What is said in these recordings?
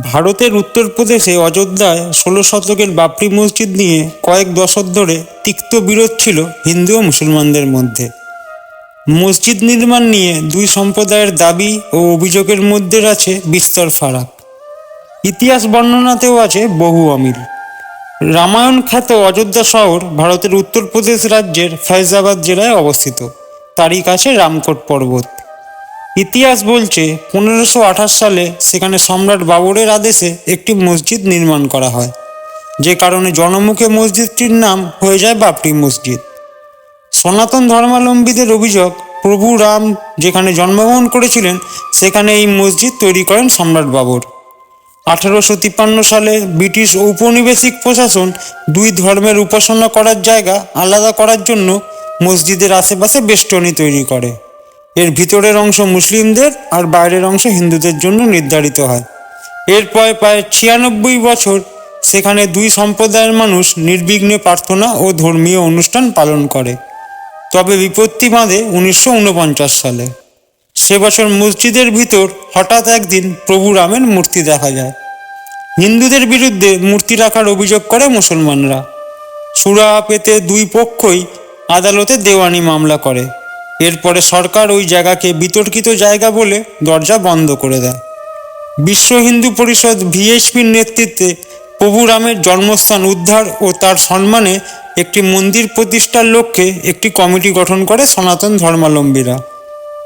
ভারতের উত্তরপ্রদেশে অযোধ্যায় ১৬ শতকের বাবরি মসজিদ নিয়ে কয়েক দশক ধরে তিক্ত বিরোধ ছিল হিন্দু ও মুসলমানদের মধ্যে। মসজিদ নির্মাণ নিয়ে দুই সম্প্রদায়ের দাবি ও অভিযোগের মধ্যে আছে বিস্তর ফারাক। ইতিহাস বর্ণনাতেও আছে বহু অমিল। রামায়ণ খ্যাত অযোধ্যা শহর ভারতের উত্তরপ্রদেশ রাজ্যের ফৈজাবাদ জেলায় অবস্থিত। তারই কাছে রামকোট পর্বত। ইতিহাস বলছে ১৫২৮ সালে সেখানে সম্রাট বাবরের আদেশে একটি মসজিদ নির্মাণ করা হয়, যে কারণে জনমুখে মসজিদটির নাম হয়ে যায় বাবরি মসজিদ। সনাতন ধর্মাবলম্বীদের অভিযোগ, প্রভু রাম যেখানে জন্মগ্রহণ করেছিলেন সেখানে এই মসজিদ তৈরি করেন সম্রাট বাবর। ১৮৫৩ সালে ব্রিটিশ ঔপনিবেশিক প্রশাসন দুই ধর্মের উপাসনা করার জায়গা আলাদা করার জন্য মসজিদের আশেপাশে বেষ্টনী তৈরি করে। এর ভিতরের অংশ মুসলিমদের আর বাইরের অংশ হিন্দুদের জন্য নির্ধারিত হয়। এরপর প্রায় ৯৬ বছর সেখানে দুই সম্প্রদায়ের মানুষ নির্বিঘ্নে প্রার্থনা ও ধর্মীয় অনুষ্ঠান পালন করে। তবে বিপত্তি বাঁধে ১৯৪৯ সালে। সে বছর মসজিদের ভিতর হঠাৎ একদিন প্রভু রামের মূর্তি দেখা যায়। হিন্দুদের বিরুদ্ধে মূর্তি রাখার অভিযোগ করে মুসলমানরা। সুরাহা পেতে দুই পক্ষই আদালতে দেওয়ানি মামলা করে। এরপরে সরকার ওই জায়গাকে বিতর্কিত জায়গা বলে দরজা বন্ধ করে দেয়। বিশ্ব হিন্দু পরিষদ ভিএইচপির নেতৃত্বে প্রভু রামের জন্মস্থান উদ্ধার ও তার সম্মানে একটি মন্দির প্রতিষ্ঠার লক্ষ্যে একটি কমিটি গঠন করে সনাতন ধর্মাবলম্বীরা।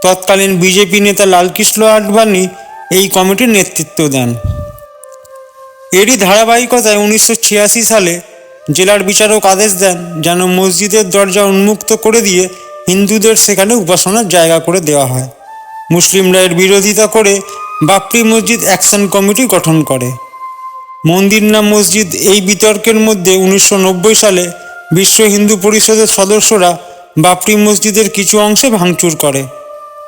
তৎকালীন বিজেপি নেতা লালকৃষ্ণ আডবাণী এই কমিটির নেতৃত্ব দেন। এরই ধারাবাহিকতায় ১৯৮৬ সালে জেলার বিচারক আদেশ দেন যেন মসজিদের দরজা উন্মুক্ত করে দিয়ে হিন্দুদের সেখানে উপাসনার জায়গা করে দেওয়া হয়। মুসলিমরা এর বিরোধিতা করে বাবরি মসজিদ অ্যাকশন কমিটি গঠন করে। মন্দির না মসজিদ এই বিতর্কের মধ্যে ১৯৯০ সালে বিশ্ব হিন্দু পরিষদের সদস্যরা বাবরি মসজিদের কিছু অংশে ভাঙচুর করে।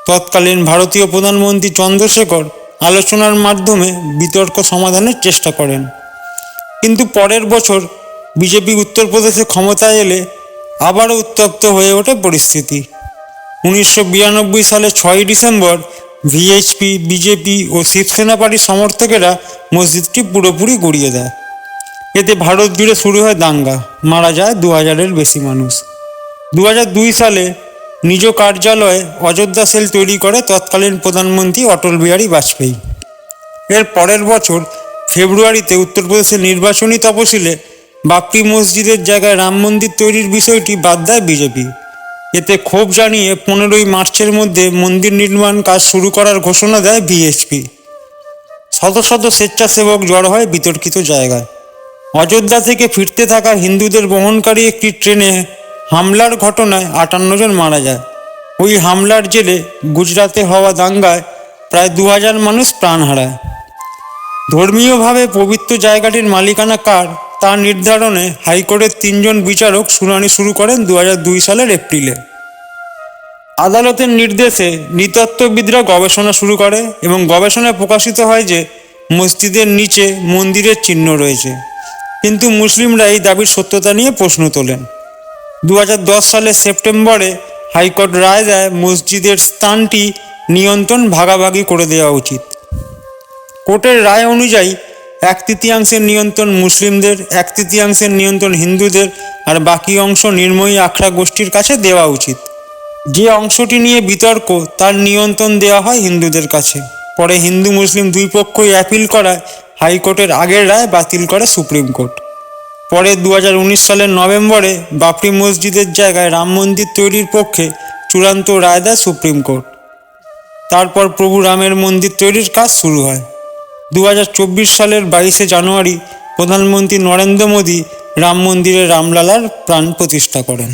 তৎকালীন ভারতীয় প্রধানমন্ত্রী চন্দ্রশেখর আলোচনার মাধ্যমে বিতর্ক সমাধানের চেষ্টা করেন। কিন্তু পরের বছর বিজেপি উত্তরপ্রদেশে ক্ষমতায় এলে আবারও উত্তপ্ত হয়ে ওঠে পরিস্থিতি। ১৯৯২ সালে ৬ই ডিসেম্বর ভিএইচপি, বিজেপি ও শিবসেনা পার্টির সমর্থকেরা মসজিদটি পুরোপুরি গুঁড়িয়ে দেয়। এতে ভারত জুড়ে শুরু হয় দাঙ্গা, মারা যায় ২০০০-এর বেশি মানুষ। ২০০২ সালে নিজ কার্যালয়ে অযোধ্যা সেল তৈরি করে তৎকালীন প্রধানমন্ত্রী অটল বিহারী বাজপেয়ী। এর পরের বছর ফেব্রুয়ারিতে উত্তরপ্রদেশের নির্বাচনী তফসিলে বাবরি মসজিদের জায়গায় রাম মন্দির তৈরির বিষয়টি বাদ দেয় বিজেপি। এতে ক্ষোভ জানিয়ে ১৫ই মার্চের মধ্যে মন্দির নির্মাণ কাজ শুরু করার ঘোষণা দেয় ভিএইচপি। শত শত স্বেচ্ছাসেবক জড়ো হয় বিতর্কিত জায়গায়। অযোধ্যা থেকে ফিরতে থাকা হিন্দুদের বহনকারী একটি ট্রেনে হামলার ঘটনায় ৫৮ জন মারা যায়। ওই হামলার জেরে গুজরাতে হওয়া দাঙ্গায় প্রায় ২০০০ মানুষ প্রাণ হারায়। ধর্মীয়ভাবে পবিত্র জায়গাটির মালিকানা কার তা নির্ধারণে হাইকোর্টের ৩ জন বিচারক শুনানি শুরু করেন ২০০২ সালের এপ্রিলে। আদালতের নির্দেশে নৃতত্ত্ববিদরা গবেষণা শুরু করে এবং গবেষণায় প্রকাশিত হয় যে মসজিদের নিচে মন্দিরের চিহ্ন রয়েছে। কিন্তু মুসলিমরা এই দাবির সত্যতা নিয়ে প্রশ্ন তোলেন। ২০১০ সালের সেপ্টেম্বরে হাইকোর্ট রায় দেয় মসজিদের স্থানটি নিয়ন্ত্রণ ভাগাভাগি করে দেওয়া উচিত। কোর্টের রায় অনুযায়ী ১/৩ নিয়ন্ত্রণ মুসলিমদের, ১/৩ নিয়ন্ত্রণ হিন্দুদের আর বাকি অংশ নির্মোহী আখড়া গোষ্ঠীর কাছে দেওয়া উচিত। যে অংশটি নিয়ে বিতর্ক তার নিয়ন্ত্রণ দেওয়া হয় হিন্দুদের কাছে। পরে হিন্দু মুসলিম দুই পক্ষই অ্যাপিল করায় হাইকোর্টের আগের রায় বাতিল করে সুপ্রিম কোর্ট। পরে ২০১৯ সালের নভেম্বরে বাবরি মসজিদের জায়গায় রাম মন্দির তৈরির পক্ষে চূড়ান্ত রায় দেয় সুপ্রিম কোর্ট। তারপর প্রভু রামের মন্দির তৈরির কাজ শুরু হয়। ২০২৪ সালের ২২শে জানুয়ারি প্রধানমন্ত্রী নরেন্দ্র মোদী রাম মন্দিরে রামলালার প্রাণ প্রতিষ্ঠা করেন।